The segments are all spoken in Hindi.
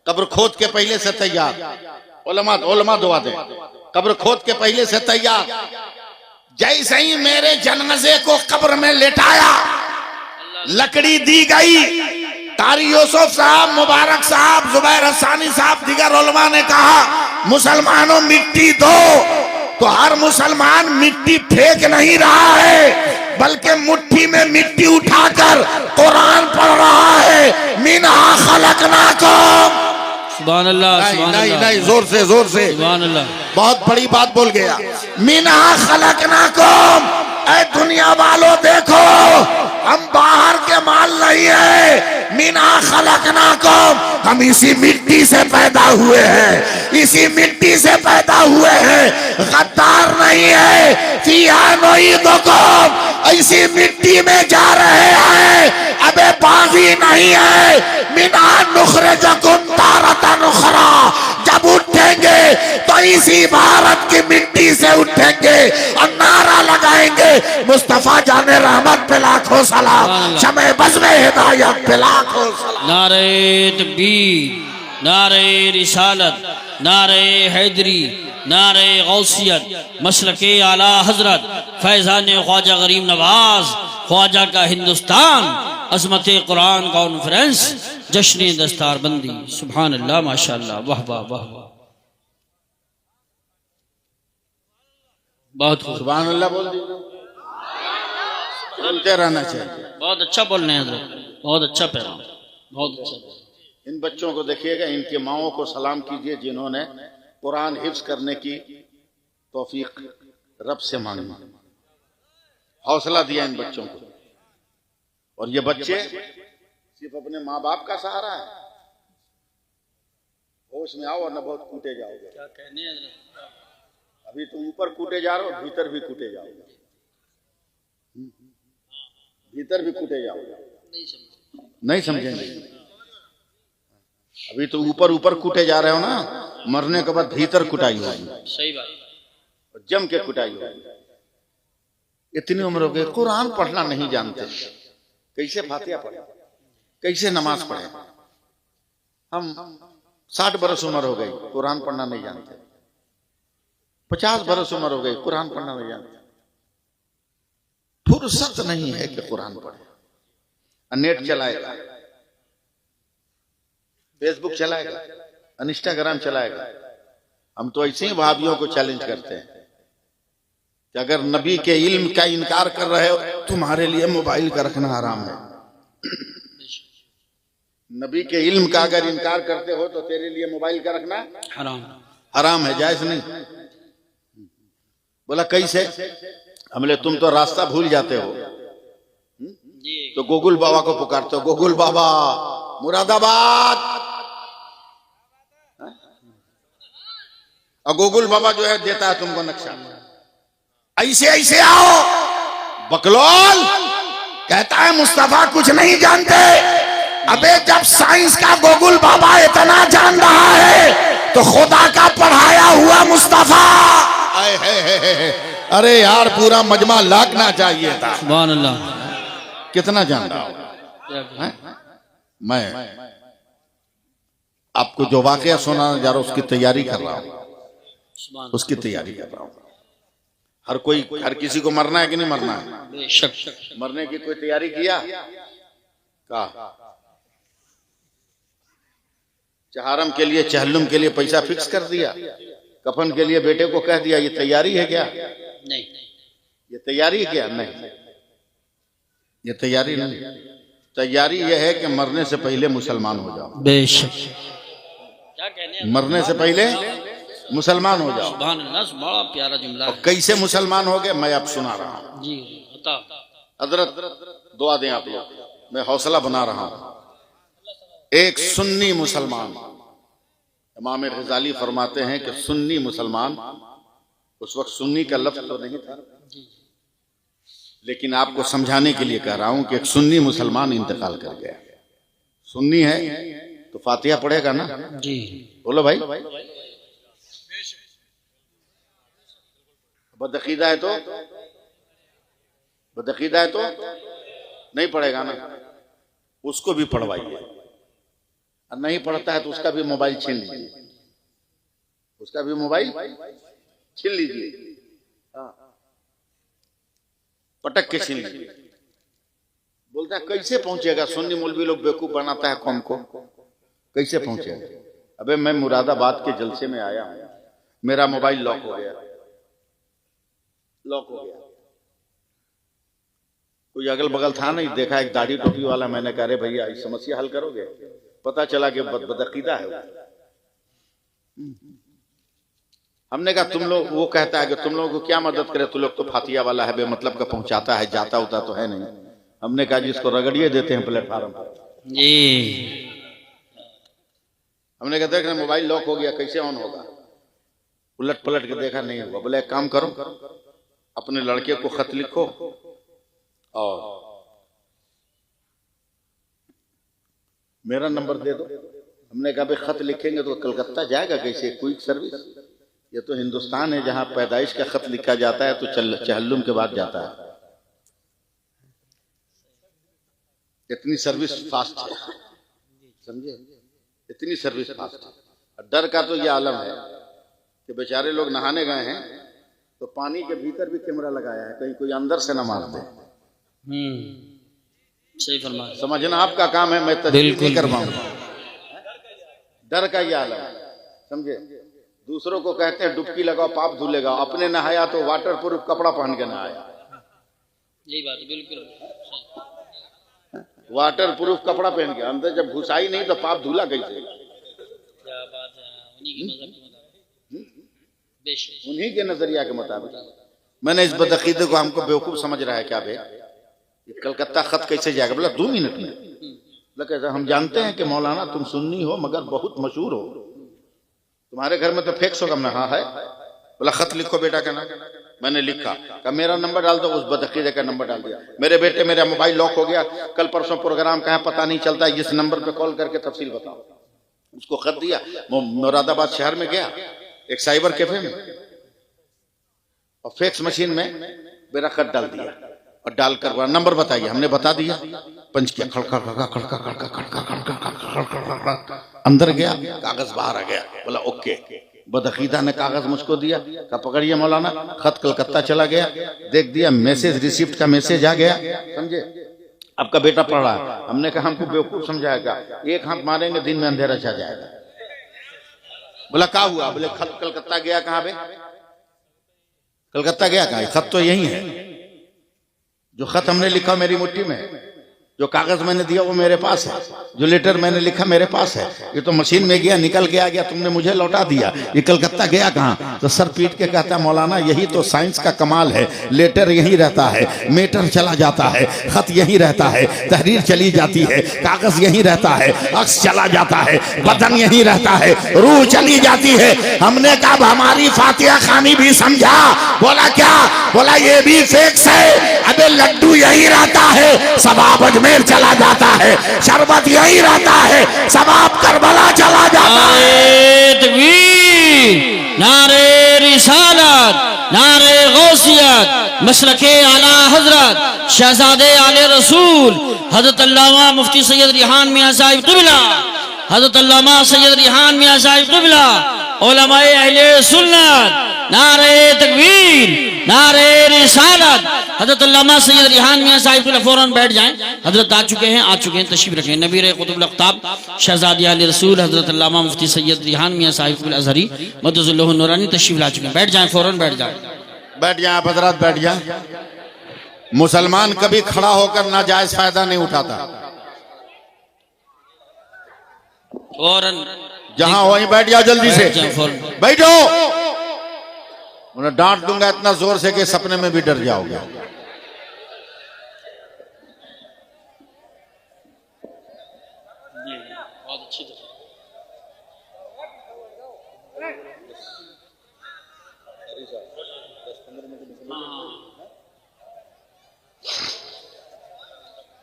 कब्र खोद के पहले से तैयार। उलमा दुआ दे, कब्र खोद के पहले से तैयार। जैसे ही मेरे जनाजे को कब्र में लेटाया, लकड़ी दी गई, कारी यूसुफ साहब, मुबारक साहब, जुबैर हसानी साहब, दीगर उलमा ने कहा मुसलमानों मिट्टी दो, तो हर मुसलमान मिट्टी फेंक नहीं रहा है, बल्कि मुट्ठी में मिट्टी उठाकर कुरान पढ़ रहा है। मिनहा खलकनाकुम। सुभान अल्लाह, सुभान अल्लाह। नहीं, जोर से सुभान अल्लाह। बहुत बड़ी बात बोल गया। मिनहा खलकनाकुम। ऐ दुनिया वालों देखो, हम बाहर के माल नहीं है। मिनहा खलकनाकुम, हम इसी मिट्टी से पैदा हुए हैं, इसी मिट्टी से पैदा हुए हैं, गद्दार नहीं है। फिहा नुईदुकुम, इसी मिट्टी में जा रहे हैं, अबे बागी नहीं है। मिनहा नुखरिजुकुम तारतन उखरा, जब उठेंगे तो इसी भारत की मिट्टी से उठेंगे और नारा लगाएंगे मुस्तफा जाने रहमत पे लाखों सलाम, शमे बज़्म हिदायत पे लाखों सलाम। नारे तकबीर, नारे रिसालत, नारे हैदरी, नारे गौसियत, मसलके आला हजरत फैजान ख्वाजा गरीब नवाज, ख्वाजा का हिंदुस्तान, अजमत कुरान कॉन्फ्रेंस, जश्न दस्तारबंदी। सुभान अल्लाह, माशाअल्लाह, वाह वाह वाह वाह, बहुत खूब। सुभान अल्लाह बोल दीजिए, बोलते रहना चाहिए। बहुत अच्छा बोल रहे हैं हजरत, बहुत अच्छा पैगाम, बहुत अच्छा। इन बच्चों को देखिएगा, इनके माओं को सलाम कीजिए जिन्होंने कुरान हिफ्ज करने की तौफीक रब से मांगी, हौसला दिया इन बच्चों को। और ये बच्चे सिर्फ अपने माँ बाप का सहारा है। होश में आओ वरना बहुत कूटे जाओगे। क्या कहने हैं हजरत? अभी तुम ऊपर कूटे जा रहे हो, भीतर भी कूटे जाओगे, भीतर भी कूटे जाओगे। नहीं समझेंगे। अभी तो ऊपर ऊपर कूटे जा रहे हो ना, मरने के बाद भीतर कुटाई होगी। सही बात, जम के कुटाई होगी। इतनी उम्र हो गई, कुरान पढ़ना नहीं जानते, कैसे फातिहा पढ़े, कैसे नमाज पढ़े। हम 60 बरस उम्र हो गई, कुरान पढ़ना नहीं जानते। 50 बरस उम्र हो गई, कुरान पढ़ना नहीं जानते। फुर्सत नहीं है कि कुरान पढ़े। नेट चलाएगा, फेसबुक चलाएगा, इंस्टाग्राम चलाएगा। हम तो ऐसे ही भाभियों को चैलेंज करते हैं कि अगर नबी के इल्म का इनकार कर रहे हो, तुम्हारे लिए मोबाइल का रखना हराम है। नबी के इल्म का अगर इनकार करते हो तो तेरे लिए मोबाइल का रखना हराम है, जायज नहीं। बोला कैसे? हमले तुम तो रास्ता भूल जाते हो, तो गोकुल बाबा को पुकारते हो, गोकुल बाबा मुरादाबाद। और गोकुल बाबा जो है देता है तुमको नक्शा, ऐसे ऐसे आओ। बकलोल कहता है मुस्तफा कुछ नहीं जानते। अबे जब साइंस का गोकुल बाबा इतना जान रहा है तो खुदा का पढ़ाया हुआ मुस्तफा, अरे यार पूरा मजमा लागना चाहिए था। सुभान अल्लाह, कितना जान रहा होगा। मैं आपको जो वाकया सुनाने जा रहा हूं उसकी तैयारी कर रहा हूं, उसकी तैयारी कर रहा हूं। हर किसी को मरना है कि नहीं मरना है? बेशक। मरने की कोई तैयारी किया? का चहारम के लिए, चहल्लुम के लिए पैसा फिक्स कर दिया, कफन के लिए बेटे को कह दिया। ये तैयारी है क्या? नहीं। ये तैयारी है क्या? नहीं, ये तैयारी नहीं। तैयारी यह है कि मरने से पहले मुसलमान हो जाओ। बेशक। क्या कहने, मरने से पहले मुसलमान हो जाओ। सुभान अल्लाह, बड़ा प्यारा जुमला है। कैसे मुसलमान हो गए मैं अब सुना रहा हूं जी, बता। हजरत दुआ दें आप लोग, मैं हौसला बना रहा हूं। एक सुन्नी मुसलमान, इमाम गजाली फरमाते हैं कि सुन्नी मुसलमान, उस वक्त सुन्नी का लफ्ज तो नहीं था, लेकिन आपको समझाने के लिए कह रहा हूं कि एक सुन्नी मुसलमान इंतकाल कर गया। सुन्नी है तो फातिहा पढ़ेगा ना जी। बोलो भाई। बदअकीदा है तो नहीं पढ़ेगा ना, उसको भी पढ़वाइए। और नहीं पढ़ता है तो उसका भी मोबाइल छीन लीजिए, उसका भी मोबाइल छीन लीजिए, पटक के छीन लीजिए। बोलता है कैसे पहुंचेगा, सुन्नी मौलवी लोग बेवकूफ बनाता है कौम को, कैसे पहुंचेगा। अबे मैं मुरादाबाद के जलसे में आया हूं, मेरा मोबाइल लॉक हो गया, लॉक हो गया। कोई अगल बगल था नहीं, देखा एक दाढ़ी टोपी वाला, मैंने कहा अरे भैया इस समस्या हल करोगे, पता चला कि बदअकीदा है। हमने कहा तुम लोग, वो कहता है कि तुम लोगों को क्या मदद करे, तुम लोग तो फातिया वाला है, बेमतलब का पहुंचाता है, जाता होता तो है नहीं। हमने कहा जिसको रगड़िए देते हैं प्लेटफार्म पर जी। हमने कहा देख रहे मोबाइल लॉक हो गया, कैसे ऑन होगा, उलट पलट के देखा नहीं हुआ। बोले एक काम करो, अपने लड़के को खत लिखो और मेरा नंबर दे दो। हमने कहा भाई खत लिखेंगे तो कलकत्ता जाएगा कैसे, क्विक सर्विस, ये तो हिंदुस्तान है जहां पैदाइश का खत लिखा जाता है तो चहल्लुम के बाद जाता है। इतनी सर्विस फास्ट है, समझे, इतनी सर्विस फास्ट है। डर का तो ये आलम है कि बेचारे लोग नहाने गए हैं तो पानी के भीतर भी कैमरा लगाया है, कहीं कोई अंदर से न मार दे। सही फरमा, समझना आपका काम है, मैं तस्दीक नहीं करवाऊंगा। डर का ये आलम है, समझे। दूसरों को कहते हैं डुबकी लगाओ पाप धुलेगा, अपने नहाया तो वाटर प्रूफ कपड़ा पहन के नहाया। यही बात है, बिल्कुल वाटर प्रूफ कपड़ा पहन के, अंदर जब घुसाई नहीं तो पाप धुला कैसे। क्या बात है, उन्हीं के मज़हब के मुताबिक, उन्हीं के नजरिया के मुताबिक। मैंने इस बदअकीदे को हमको बेवकूफ समझ रहा है क्या भाई, ये कलकत्ता खत कैसे जाएगा। बोला 2 मिनट में। बोला हम जानते हैं कि मौलाना तुम सुन्नी हो मगर बहुत मशहूर हो, तुम्हारे घर में तो फैक्स होगा। मैं हाँ है। बोला खत लिखो बेटा का नाम। मैंने लिखा, कहा मेरा नंबर डाल दो, उस बदअकीदे का नंबर डाल दिया। मेरे बेटे मेरा मोबाइल लॉक हो गया, कल परसों प्रोग्राम कहाँ पता नहीं चलता, इस नंबर पे कॉल करके तफसील बताओ। उसको खत दिया, मुरादाबाद शहर में गया एक साइबर कैफे में और फैक्स मशीन में मेरा खत डाल दिया और डालकर नंबर बताइए। हमने बता दिया, पंच किया, खड़का खड़का खड़का खड़का खड़का खड़का खड़का, अंदर गया, कागज बाहर आ गया। बोला ओके। बदअकीदा ने कागज मुझको दिया, कहा पकड़िए मौलाना, खत कलकत्ता चला गया, देख दिया मैसेज, रिसिप्ट का मैसेज आ गया, समझे, आपका बेटा पढ़ रहा है। हमने कहा हमको बेवकूफ समझाएगा, एक हाथ मारेंगे दिन में अंधेरा छा जाएगा। बोला क्या हुआ, बोले खत कलकत्ता गया। कहाँ पे कलकत्ता गया, कहाँ, खत तो यही है, जो खत हमने लिखा मेरी मुट्ठी में है, जो कागज मैंने दिया वो मेरे पास है, जो लेटर मैंने लिखा मेरे पास है। ये तो मशीन में गया, निकल के आ गया, तुमने मुझे लौटा दिया। ये कलकत्ता गया कहाँ। तो सर पीट के कहता मौलाना यही तो साइंस का कमाल है, लेटर यहीं रहता है, मेटर चला जाता है, खत यहीं रहता है, तहरीर चली जाती है, कागज यहीं रहता है, अक्स चला जाता है, बदन यहीं रहता है, रूह चली जाती है। हमने कहा हमारी फातिहा खानी भी समझा। बोला क्या, बोला ये भी फेक्स है। अबे लड्डू यही रहता है, सबाब अजमेर चला जाता है, शरबत यही रहता है, सबाब करबला चला जाता है। तकबीर, नारे रिसालत, नारे गौसियत, मसलके आला हजरत शहजादे आले रसूल हजरत अल्लामा मुफ्ती सैयद रिहान मियां साहिब क़िबला, हजरत अल्लामा सैयद रिहान मियां साहिब क़िबला, उलमाए अहले सुन्नत, नारे तकबीर, नारे रिसालत, हजरत अल्लामा सैयद रिहान मियां साहिब क़िबला। फौरन बैठ जाएं, हजरत आ चुके हैं, तशरीफ रखें। नबीर क़ुतुबुल अक़ताब शहज़ादे आले रसूल हजरत अल्लामा मुफ्ती सैयद रिहान मियां साहिब क़िबला अज़हरी मद्दसल्लहु नूरानी तशरीफ ला चुके हैं। बैठ जाएं, फौरन बैठ जाएं, बैठ जाएं आप हजरात, बैठ जाएं। मुसलमान कभी खड़ा होकर नाजायज फायदा नहीं उठाता, फौरन जहां वहीं बैठ जाओ, जल्दी से बैठो। उन्हें डांट दूंगा इतना जोर से कि सपने में भी डर जाओगे।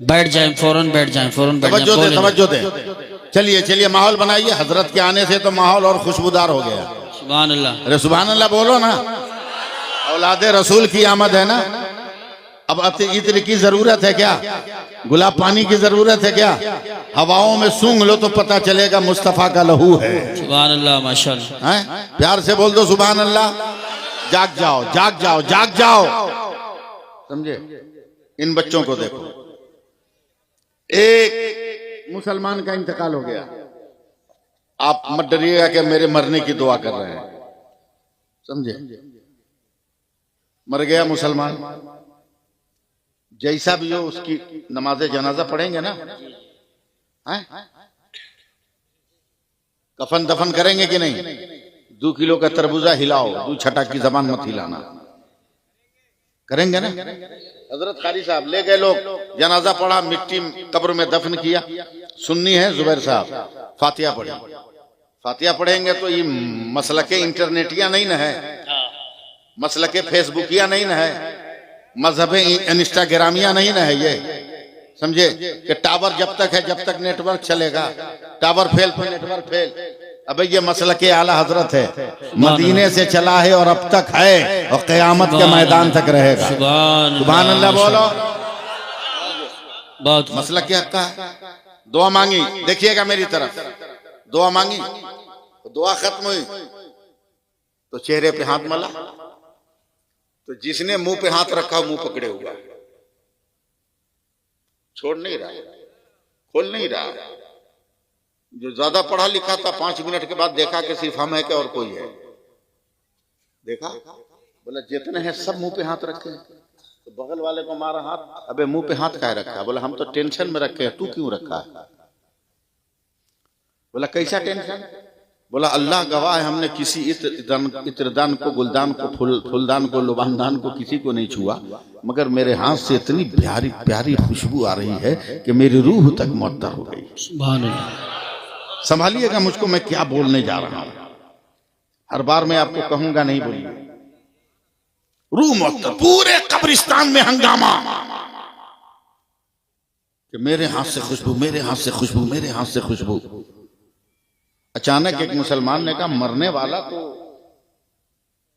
बैठ जाएं, फौरन बैठ जाएं, फौरन बैठ जाएं। तवज्जो दे, चलिए चलिए माहौल बनाइए। हजरत के आने से तो माहौल और खुशबूदार हो गया। सुभान अल्लाह, अरे सुभान अल्लाह बोलो ना, औलादे रसूल की आमद है ना। अब इत्र की जरूरत है क्या? गुलाब पानी की जरूरत है क्या? हवाओं में सूंघ लो तो पता चलेगा मुस्तफा का लहू है। सुभान अल्लाह, माशाअल्लाह। हैं? प्यार से बोल दो सुभान अल्लाह। जाग जाओ, जाग जाओ, जाग जाओ। समझे? इन बच्चों को देखो, एक मुसलमान का इंतकाल हो गया, आप मत डरिएगा कि मेरे मरने की दुआ कर रहे हैं। समझे? मर गया मुसलमान, जैसा भी हो उसकी नमाज जनाजा पढ़ेंगे ना? हैं? कफन दफन करेंगे कि नहीं? 2 किलो का तरबूजा हिलाओ, 2 छटा की जबान मत हिलाना। करेंगे ना? हजरत कारी साहब ले गए लोग, जनाजा पढ़ा, मिट्टी कब्र में दफन किया। सुन्नी है जुबैर साहब, फातिहा पढ़ी। फातिहा पढ़ेंगे तो ये मसलके इंटरनेटिया नहीं ना है, मसलके फेसबुकिया नहीं ना है, मजहबे इंस्टाग्रामिया नहीं ना है। ये समझे कि टावर जब तक है, जब तक नेटवर्क चलेगा, टावर फेल तो नेटवर्क फेल। अबे ये मसलके आला हजरत है, मदीने से चला है और अब तक है और क़यामत के मैदान तक रहेगा। सुभान अल्लाह बोलो। बहुत मसलक क्या का? दुआ मांगी, देखिएगा मेरी तरफ, दुआ मांगी, दुआ खत्म हुई तो चेहरे पे हाथ मला, तो जिसने मुंह पे हाथ रखा मुंह पकड़े हुआ, छोड़ नहीं रहा, खोल नहीं रहा। जो ज्यादा पढ़ा लिखा था 5 मिनट के बाद देखा कि सिर्फ हम है क्या और कोई है? देखा, बोला जितने हैं सब मुंह पे हाथ रखे। तो बगल वाले को मारा हाथ, अबे मुंह पे हाथ काहे रखा? बोला हम तो टेंशन में रखे हैं, तू क्यों रखा है? बोला कैसा टेंशन? बोला अल्लाह गवाह है, हमने किसी इत्रदान को, गुलदान को, फूलदान को, लुबानदान को, किसी को नहीं छुआ, मगर मेरे हाथ से इतनी प्यारी प्यारी खुशबू आ रही है कि मेरी रूह तक मुअत्तर हो गई। सुभान अल्लाह। संभालिएगा मुझको, मैं क्या बोलने जा रहा हूं। हर बार मैं आपको कहूंगा नहीं बोलिए। रूह मुअत्तर, पूरे कब्रिस्तान में हंगामा कि मेरे हाथ से खुशबू, मेरे हाथ से खुशबू, मेरे हाथ से खुशबू। अचानक एक मुसलमान ने कहा मरने वाला तो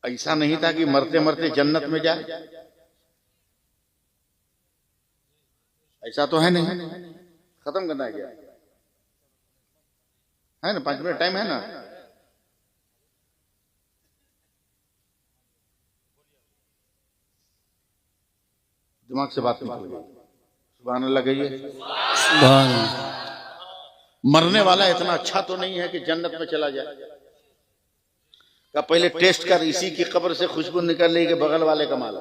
ऐसा नहीं था कि मरते मरते जन्नत में जाए, ऐसा तो है नहीं। खत्म करना क्या है ना? 5 मिनट टाइम है ना? दिमाग से बात निकल गई। सुभान अल्लाह कहिए। सुभान अल्लाह। मरने वाला इतना अच्छा तो नहीं है कि जन्नत में चला जाए। का पहले टेस्ट कर, इसी की कब्र से खुशबू निकल रही कि बगल वाले का माल।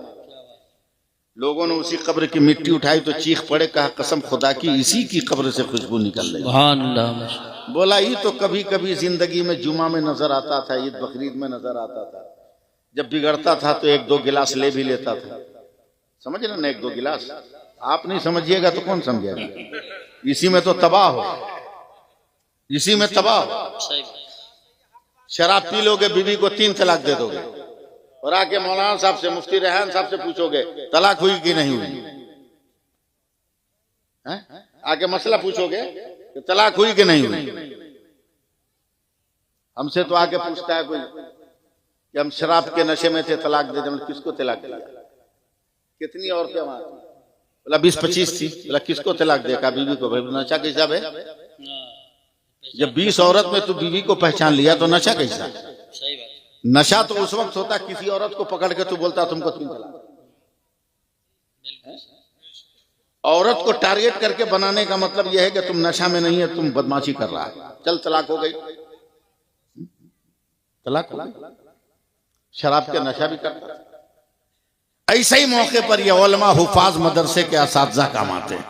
लोगों ने उसी कब्र की मिट्टी उठाई तो चीख पड़े, कहा कसम खुदा की इसी की कब्र से खुशबू निकल रही। सुभान अल्लाह। बोला ये तो कभी कभी जिंदगी में जुमा में नजर आता था, ईद बकरीद में नजर आता था। जब बिगड़ता था तो 1-2 गिलास ले भी लेता था। समझ रहे ना? 1-2 गिलास। आप नहीं समझिएगा तो कौन समझेगा? इसी में तो तबाह हो, इसी में तबाह हो। शराब पी लोगे, बीवी को 3 तलाक दे दोगे और आके मौलाना साहब से, मुफ्ती रेहान साहब से पूछोगे तलाक हुई कि नहीं हुई है? आके मसला पूछोगे कि तलाक हुई कि नहीं हुई। हमसे तो आके पूछता है कोई कि हम शराब के नशे में थे, तलाक दे दें। किसको तलाक दिया? कितनी औरतें वहां थी? बोला 20-25 थी। बोला किसको तलाक दिया? कहा बीवी को। भाई नशा कैसा है? जब 20 औरत में तू बीवी को पहचान लिया तो नशा कैसा? सही बात। नशा तो उस वक्त होता किसी औरत को पकड़ के तू बोलता तुमको 3 तलाक। औरत को टारगेट करके बनाने का मतलब यह है कि तुम नशा में नहीं है, तुम बदमाशी कर रहा है, चल तलाक हो गई। तलाक हो गई। शराब के नशा भी करता था। ऐसे ही मौके पर ये उलमा हुफाज मदरसे के असातिज़ा काम आते हैं।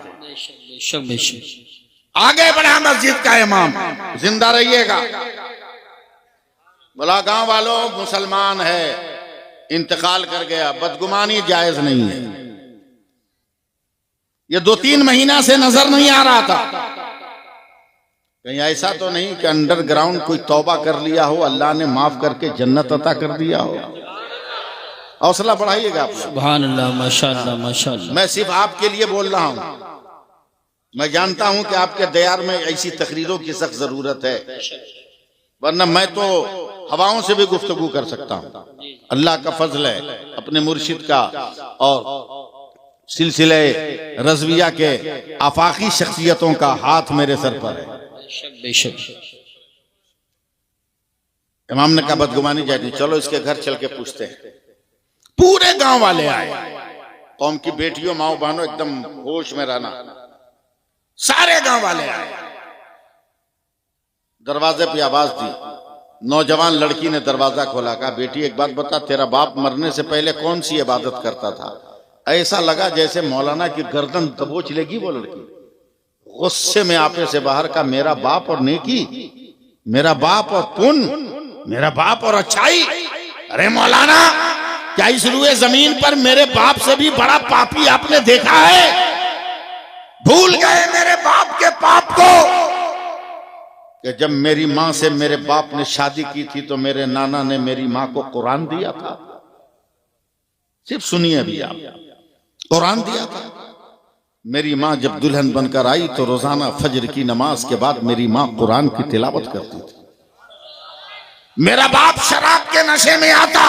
आगे बढ़ा मस्जिद का इमाम, जिंदा रहिएगा। बोला गांव वालों मुसलमान है, इंतकाल कर गया, बदगुमानी जायज नहीं है। ये 2-3 महीना से नजर नहीं आ रहा था। कहीं ऐसा तो नहीं कि अंडरग्राउंड कोई तौबा कर लिया हो, अल्लाह ने माफ करके जन्नत अता कर दिया हो। हौसला बढ़ाइएगा। सुभान अल्लाह, माशाअल्लाह, माशाअल्लाह। मैं सिर्फ आपके लिए बोल रहा हूं। मैं जानता हूं कि आपके दयार में ऐसी तकरीरों की सख्त जरूरत है, वरना मैं तो हवाओं से भी गुफ्तगू कर सकता हूं। अल्लाह का फजल है, अपने मुर्शिद का और सिलसिले रज़विया के आफाकी शख्सियतों का हाथ मेरे सर पर है। बेशक बेशक। इमाम ने कहा बदगुमानी जाती, चलो इसके घर चल के पूछते हैं। पूरे गांव वाले आए, कौम की बेटियों माओ बहनों एकदम होश में रहना, सारे गांव वाले आए। दरवाजे पे आवाज दी, नौजवान लड़की ने दरवाजा खोला, कहा बेटी एक बात बता, तेरा बाप मरने से पहले कौन सी इबादत करता था? ऐसा लगा जैसे मौलाना की गर्दन दबोच लेगी वो लड़की। गुस्से में आपे से बाहर का, मेरा बाप और नेकी, मेरा बाप और पुण्य, मेरा बाप और अच्छाई। अरे मौलाना, क्या इस रुए जमीन पर मेरे बाप से भी बड़ा पापी आपने देखा है? भूल गए मेरे बाप के पाप को कि जब मेरी मां से मेरे बाप ने शादी की थी तो मेरे नाना ने मेरी मां को कुरान दिया था। सिर्फ सुनिए अभी आप, कुरान दिया था। मेरी मां जब दुल्हन बनकर आई तो रोजाना फजर की नमाज के बाद मेरी मां कुरान की तिलावत करती थी। मेरा बाप शराब के नशे में आता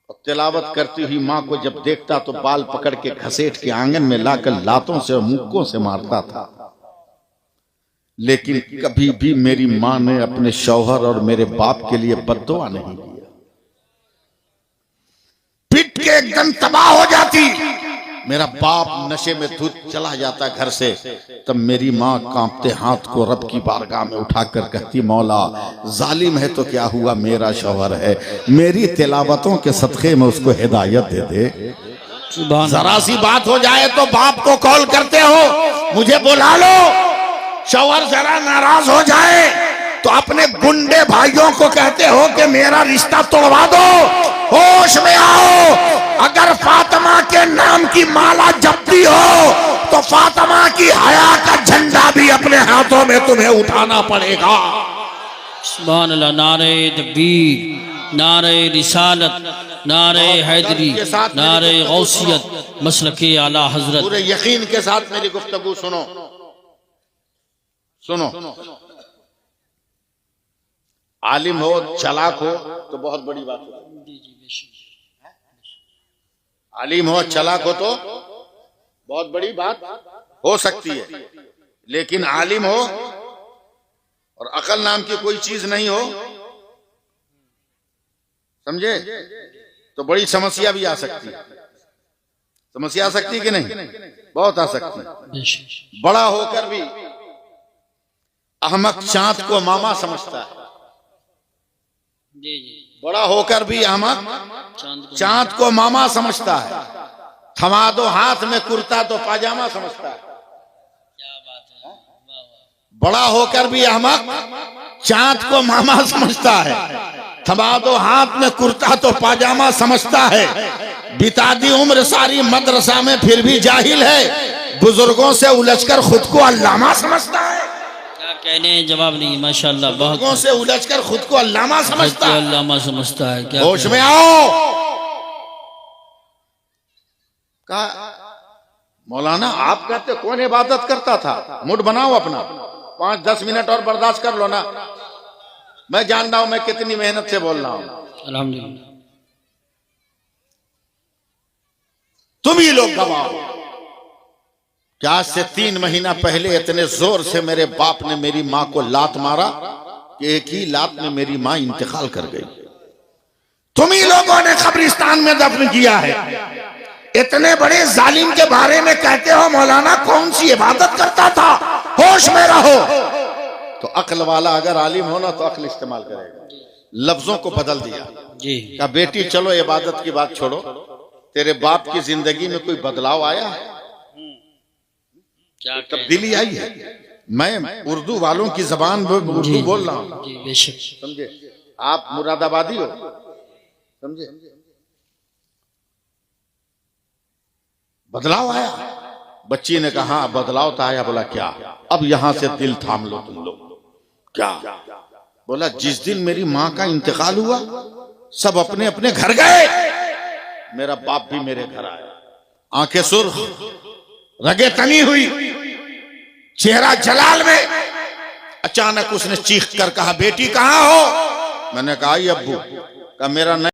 और तिलावत करती हुई मां को जब देखता तो बाल पकड़ के घसीट के आंगन में लाकर लातों से और मुक्कों से मारता था। लेकिन कभी भी मेरी मां ने अपने शौहर और मेरे बाप के लिए बद्दुआ नहीं दिया। पिट के एकदम तबाह हो जाती, मेरा बाप नशे में धुत चला जाता घर से, तब मेरी मां कांपते हाथ को रब की बारगाह में उठाकर कहती, मौला जालिम है तो क्या हुआ, मेरा शौहर है, मेरी तिलावतों के सदक़े में उसको हिदायत दे दे। जरा सी बात हो जाए तो बाप को कॉल करते हो, मुझे बुला लो। शौहर जरा नाराज हो जाए तो अपने गुंडे भाइयों को कहते हो कि मेरा रिश्ता तोड़वा दो। होश में आओ, अगर फातिमा के नाम की माला जपती हो तो फातिमा की हया का झंडा भी अपने हाथों में तुम्हें उठाना पड़ेगा। सुभान अल्लाह। नारे तकबीर, नारे रिसालत, नारे हैदरी, नारे गौसियत, मसलके आला हजरत। पूरे यकीन के साथ मेरी गुफ्तगू सुनो, सुनो। आलिम हो, चालाक हो तो बहुत बड़ी बात है। आलिम हो, चालाक हो तो बहुत बड़ी बात हो सकती है, लेकिन आलिम हो और अकल नाम की कोई चीज नहीं हो, समझे, तो बड़ी समस्या भी आ सकती है। समस्या आ सकती है कि नहीं? बहुत आ सकती है। बड़ा होकर भी अहमक चांद को मामा समझता है। बड़ा होकर भी अहमक चांद को मामा समझता है। थमा दो हाथ में कुर्ता तो पाजामा समझता है। बड़ा होकर भी अहमक चांद को मामा समझता है। थमा दो हाथ में कुर्ता तो पाजामा समझता है। बिता दी उम्र सारी मदरसा में फिर भी जाहिल है। बुजुर्गों से उलझकर खुद को अल्लामा समझता है। कहने जवाब नहीं, माशाअल्लाह। बहुत से उलझकर खुद को अल्लामा समझता है। अल्लामा समझता है। क्या होश में आओ। कहा मौलाना आप कहते कौन इबादत करता था? मूड बनाओ अपना, 5-10 मिनट और बर्दाश्त कर लो ना। मैं जान रहा हूं मैं कितनी मेहनत से बोल रहा हूं। अल्हम्दुलिल्लाह। तुम ही लोग गवाह हो कि आज से 3 महीना पहले इतने जोर से मेरे बाप ने मेरी मां को लात मारा कि एक ही लात में मेरी मां इंतकाल कर गई। तुम ही लोगों ने कब्रिस्तान में दफन किया है। इतने बड़े जालिम के बारे में कहते हो मौलाना कौन सी इबादत करता था? होश में रहो। तो अक्ल वाला अगर आलिम हो ना तो अक्ल इस्तेमाल करेगा। लफ्जों को बदल दिया जी। क्या बेटी चलो इबादत की बात छोड़ो, तेरे बाप की जिंदगी में कोई बदलाव आया है? क्या तब्दीली आई है? मैं उर्दू वालों की जबान उर्दू बोल रहा हूँ, समझे? आप मुरादाबादी हो, समझे? बदलाव आया। बच्ची ने कहा बदलाव तो आया। बोला क्या? अब यहां से दिल थाम लो तुम लोग। क्या? बोला जिस दिन मेरी मां का इंतकाल हुआ सब अपने अपने घर गए, मेरा बाप भी मेरे घर आया। आंखें सुर्ख, रगे तनी हुई, चेहरा जलाल में। अचानक उसने चीख कर कहा बेटी कहां हो? मैंने कहा अब्बू का मेरा